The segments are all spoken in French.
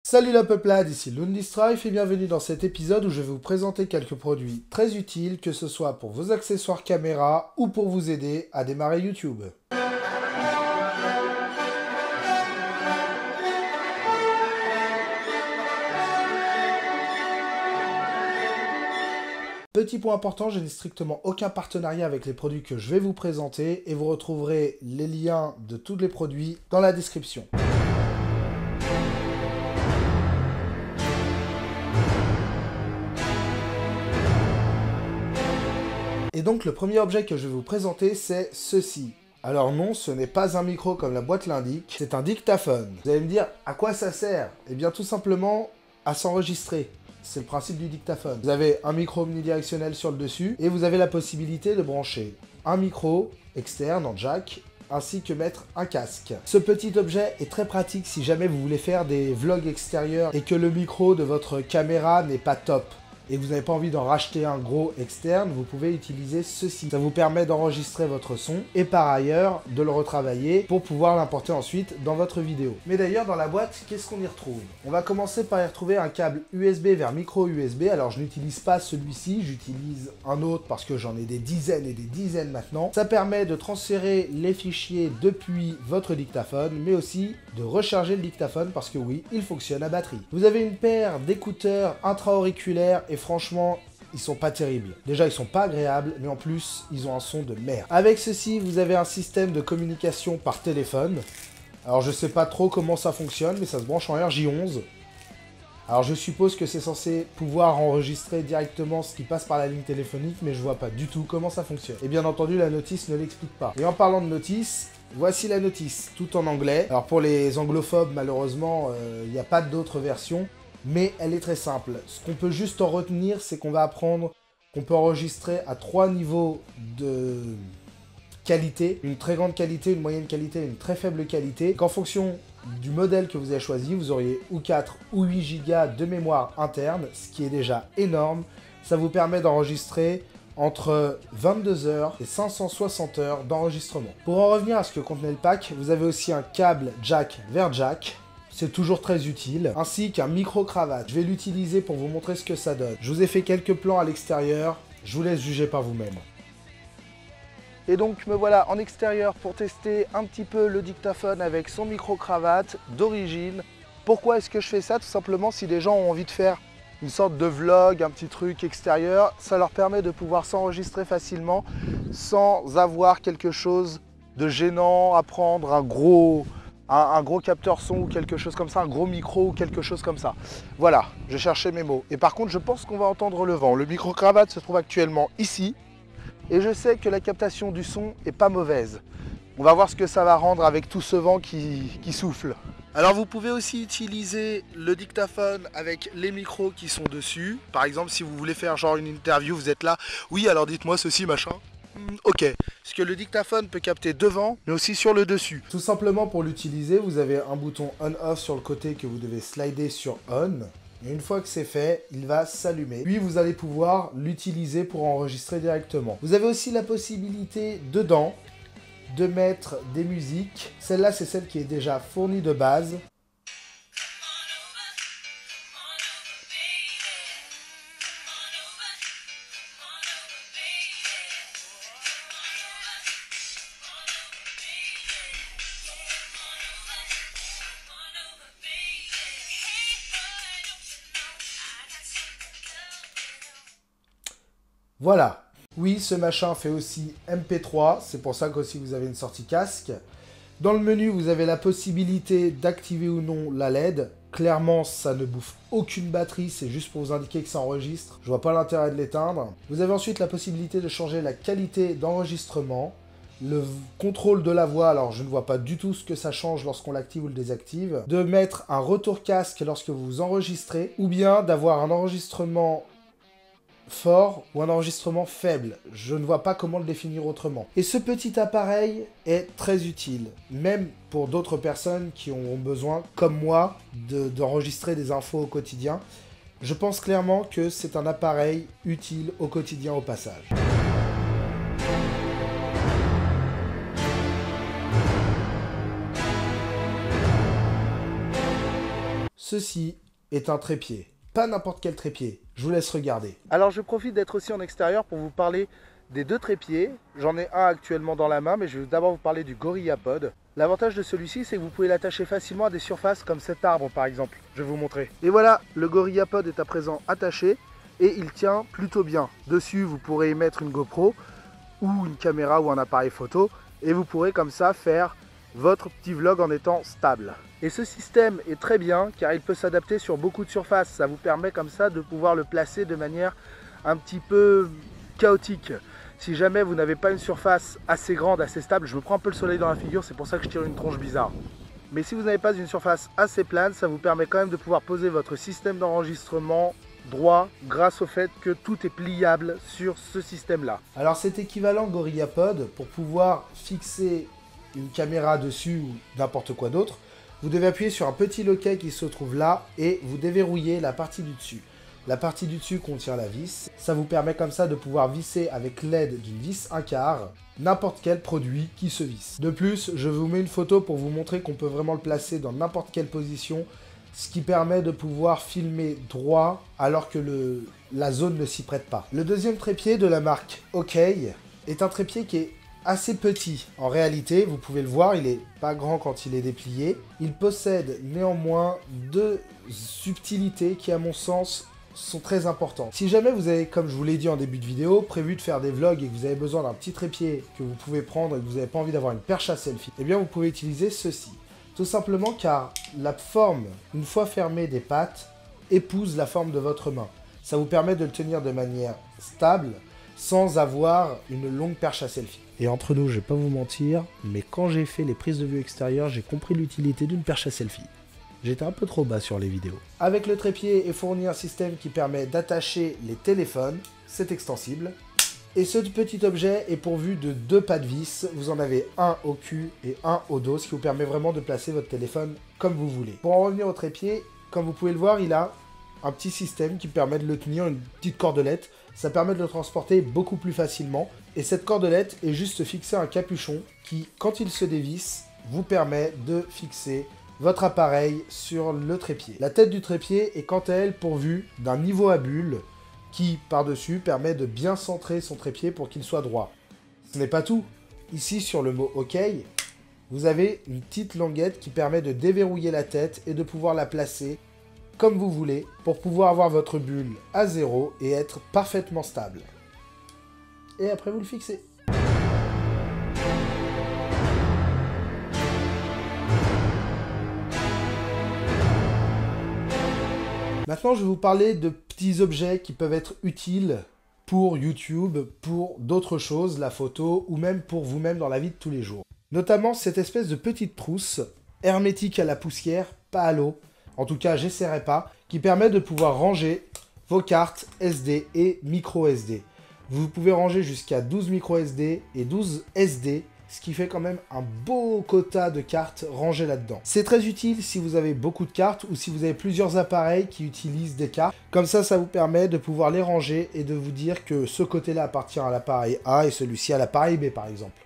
Salut la peuplade, ici Lundistrife et bienvenue dans cet épisode où je vais vous présenter quelques produits très utiles, que ce soit pour vos accessoires caméra ou pour vous aider à démarrer YouTube. Petit point important, je n'ai strictement aucun partenariat avec les produits que je vais vous présenter et vous retrouverez les liens de tous les produits dans la description. Et donc le premier objet que je vais vous présenter, c'est ceci. Alors non, ce n'est pas un micro comme la boîte l'indique, c'est un dictaphone. Vous allez me dire, à quoi ça sert? Eh bien tout simplement à s'enregistrer. C'est le principe du dictaphone. Vous avez un micro omnidirectionnel sur le dessus et vous avez la possibilité de brancher un micro externe en jack ainsi que mettre un casque. Ce petit objet est très pratique si jamais vous voulez faire des vlogs extérieurs et que le micro de votre caméra n'est pas top et que vous n'avez pas envie d'en racheter un gros externe, vous pouvez utiliser ceci. Ça vous permet d'enregistrer votre son et par ailleurs de le retravailler pour pouvoir l'importer ensuite dans votre vidéo. Mais d'ailleurs dans la boîte, qu'est-ce qu'on y retrouve? On va commencer par y retrouver un câble USB vers micro USB. Alors je n'utilise pas celui-ci, j'utilise un autre parce que j'en ai des dizaines et des dizaines maintenant. Ça permet de transférer les fichiers depuis votre dictaphone, mais aussi de recharger le dictaphone parce que oui, il fonctionne à batterie. Vous avez une paire d'écouteurs intra-auriculaires et franchement, ils sont pas terribles. Déjà, ils sont pas agréables, mais en plus, ils ont un son de merde. Avec ceci, vous avez un système de communication par téléphone. Alors, je sais pas trop comment ça fonctionne, mais ça se branche en RJ11. Alors, je suppose que c'est censé pouvoir enregistrer directement ce qui passe par la ligne téléphonique, mais je vois pas du tout comment ça fonctionne. Et bien entendu, la notice ne l'explique pas. Et en parlant de notice, voici la notice, tout en anglais. Alors, pour les anglophobes, malheureusement, il n'y a pas d'autre version. Mais elle est très simple. Ce qu'on peut juste en retenir, c'est qu'on va apprendre qu'on peut enregistrer à 3 niveaux de qualité. Une très grande qualité, une moyenne qualité et une très faible qualité. Qu'en fonction du modèle que vous avez choisi, vous auriez ou 4 ou 8 Go de mémoire interne, ce qui est déjà énorme. Ça vous permet d'enregistrer entre 22 heures et 560 heures d'enregistrement. Pour en revenir à ce que contenait le pack, vous avez aussi un câble jack vers jack. C'est toujours très utile, ainsi qu'un micro-cravate. Je vais l'utiliser pour vous montrer ce que ça donne. Je vous ai fait quelques plans à l'extérieur, je vous laisse juger par vous-même. Et donc me voilà en extérieur pour tester un petit peu le dictaphone avec son micro-cravate d'origine. Pourquoi est-ce que je fais ça? Tout simplement si des gens ont envie de faire une sorte de vlog, un petit truc extérieur, ça leur permet de pouvoir s'enregistrer facilement sans avoir quelque chose de gênant à prendre, un gros capteur son ou quelque chose comme ça, un gros micro ou quelque chose comme ça. Voilà, je cherchais mes mots. Et par contre, je pense qu'on va entendre le vent. Le micro-cravate se trouve actuellement ici. Et je sais que la captation du son est pas mauvaise. On va voir ce que ça va rendre avec tout ce vent qui souffle. Alors vous pouvez aussi utiliser le dictaphone avec les micros qui sont dessus. Par exemple, si vous voulez faire genre une interview, vous êtes là. Oui, alors dites-moi ceci, machin. Ok, parce que le dictaphone peut capter devant, mais aussi sur le dessus. Tout simplement pour l'utiliser, vous avez un bouton on-off sur le côté que vous devez slider sur on. Et une fois que c'est fait, il va s'allumer. Puis vous allez pouvoir l'utiliser pour enregistrer directement. Vous avez aussi la possibilité dedans de mettre des musiques. Celle-là, c'est celle qui est déjà fournie de base. Voilà. Oui, ce machin fait aussi MP3, c'est pour ça qu'aussi vous avez une sortie casque. Dans le menu, vous avez la possibilité d'activer ou non la LED. Clairement, ça ne bouffe aucune batterie, c'est juste pour vous indiquer que ça enregistre. Je vois pas l'intérêt de l'éteindre. Vous avez ensuite la possibilité de changer la qualité d'enregistrement. Le contrôle de la voix, alors je ne vois pas du tout ce que ça change lorsqu'on l'active ou le désactive. De mettre un retour casque lorsque vous enregistrez, ou bien d'avoir un enregistrement fort ou un enregistrement faible. Je ne vois pas comment le définir autrement. Et ce petit appareil est très utile, même pour d'autres personnes qui ont besoin, comme moi, d'enregistrer des infos au quotidien. Je pense clairement que c'est un appareil utile au quotidien au passage. ceci est un trépied. Pas n'importe quel trépied, je vous laisse regarder. Alors je profite d'être aussi en extérieur pour vous parler des deux trépieds. J'en ai un actuellement dans la main, mais je vais d'abord vous parler du GorillaPod. L'avantage de celui-ci, c'est que vous pouvez l'attacher facilement à des surfaces comme cet arbre par exemple. Je vais vous montrer. Et voilà, le GorillaPod est à présent attaché et il tient plutôt bien. Dessus, vous pourrez y mettre une GoPro ou une caméra ou un appareil photo et vous pourrez comme ça faire votre petit vlog en étant stable. Et ce système est très bien car il peut s'adapter sur beaucoup de surfaces. Ça vous permet comme ça de pouvoir le placer de manière un petit peu chaotique. Si jamais vous n'avez pas une surface assez grande, assez stable, je me prends un peu le soleil dans la figure, c'est pour ça que je tire une tronche bizarre. Mais si vous n'avez pas une surface assez plane, ça vous permet quand même de pouvoir poser votre système d'enregistrement droit grâce au fait que tout est pliable sur ce système-là. Alors c'est équivalent GorillaPod pour pouvoir fixer une caméra dessus ou n'importe quoi d'autre. Vous devez appuyer sur un petit loquet qui se trouve là et vous déverrouillez la partie du dessus. La partie du dessus contient la vis. Ça vous permet comme ça de pouvoir visser avec l'aide d'une vis 1/4 n'importe quel produit qui se visse. De plus, je vous mets une photo pour vous montrer qu'on peut vraiment le placer dans n'importe quelle position, ce qui permet de pouvoir filmer droit alors que la zone ne s'y prête pas. Le deuxième trépied de la marque OK est un trépied qui est assez petit. En réalité, vous pouvez le voir, il n'est pas grand quand il est déplié. Il possède néanmoins deux subtilités qui, à mon sens, sont très importantes. Si jamais vous avez, comme je vous l'ai dit en début de vidéo, prévu de faire des vlogs et que vous avez besoin d'un petit trépied que vous pouvez prendre et que vous n'avez pas envie d'avoir une perche à selfie, eh bien vous pouvez utiliser ceci. Tout simplement car la forme, une fois fermée des pattes, épouse la forme de votre main. Ça vous permet de le tenir de manière stable, sans avoir une longue perche à selfie. Et entre nous, je vais pas vous mentir, mais quand j'ai fait les prises de vue extérieures, j'ai compris l'utilité d'une perche à selfie. J'étais un peu trop bas sur les vidéos. Avec le trépied est fourni un système qui permet d'attacher les téléphones, c'est extensible. Et ce petit objet est pourvu de deux pas de vis, vous en avez un au cul et un au dos, ce qui vous permet vraiment de placer votre téléphone comme vous voulez. Pour en revenir au trépied, comme vous pouvez le voir, il a un petit système qui permet de le tenir, une petite cordelette. Ça permet de le transporter beaucoup plus facilement. Et cette cordelette est juste fixée à un capuchon qui, quand il se dévisse, vous permet de fixer votre appareil sur le trépied. La tête du trépied est quant à elle pourvue d'un niveau à bulle qui, par-dessus, permet de bien centrer son trépied pour qu'il soit droit. Ce n'est pas tout. Ici, sur le mot OK, vous avez une petite languette qui permet de déverrouiller la tête et de pouvoir la placer comme vous voulez pour pouvoir avoir votre bulle à 0 et être parfaitement stable. Et après vous le fixez. Maintenant je vais vous parler de petits objets qui peuvent être utiles pour YouTube, pour d'autres choses, la photo ou même pour vous-même dans la vie de tous les jours. Notamment cette espèce de petite trousse hermétique à la poussière, pas à l'eau. En tout cas, j'essaierai pas, qui permet de pouvoir ranger vos cartes SD et micro SD. Vous pouvez ranger jusqu'à 12 micro SD et 12 SD, ce qui fait quand même un beau quota de cartes rangées là-dedans. C'est très utile si vous avez beaucoup de cartes ou si vous avez plusieurs appareils qui utilisent des cartes. Comme ça, ça vous permet de pouvoir les ranger et de vous dire que ce côté-là appartient à l'appareil A et celui-ci à l'appareil B, par exemple.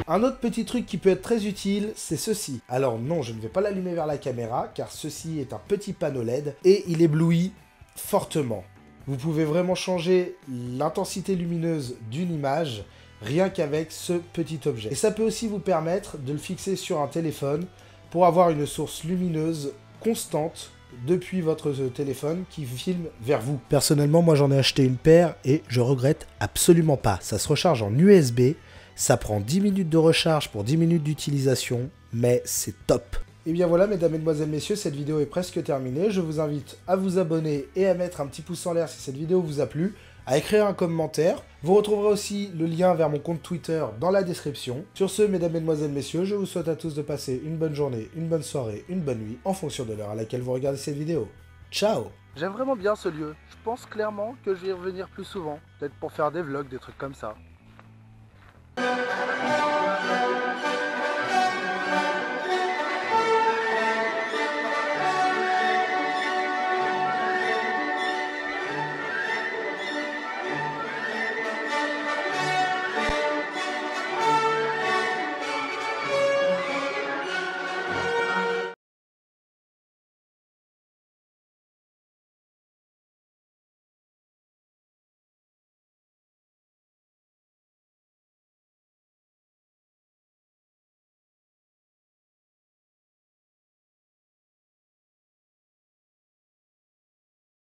Un autre petit truc qui peut être très utile, c'est ceci. Alors non, je ne vais pas l'allumer vers la caméra, car ceci est un petit panneau LED, et il éblouit fortement. Vous pouvez vraiment changer l'intensité lumineuse d'une image, rien qu'avec ce petit objet. Et ça peut aussi vous permettre de le fixer sur un téléphone, pour avoir une source lumineuse constante, depuis votre téléphone qui filme vers vous. Personnellement, moi j'en ai acheté une paire, et je regrette absolument pas. Ça se recharge en USB, ça prend 10 minutes de recharge pour 10 minutes d'utilisation, mais c'est top. Et bien voilà, mesdames, mesdemoiselles, messieurs, cette vidéo est presque terminée. Je vous invite à vous abonner et à mettre un petit pouce en l'air si cette vidéo vous a plu, à écrire un commentaire. Vous retrouverez aussi le lien vers mon compte Twitter dans la description. Sur ce, mesdames, mesdemoiselles, messieurs, je vous souhaite à tous de passer une bonne journée, une bonne soirée, une bonne nuit, en fonction de l'heure à laquelle vous regardez cette vidéo. Ciao! J'aime vraiment bien ce lieu. Je pense clairement que je vais y revenir plus souvent, peut-être pour faire des vlogs, des trucs comme ça.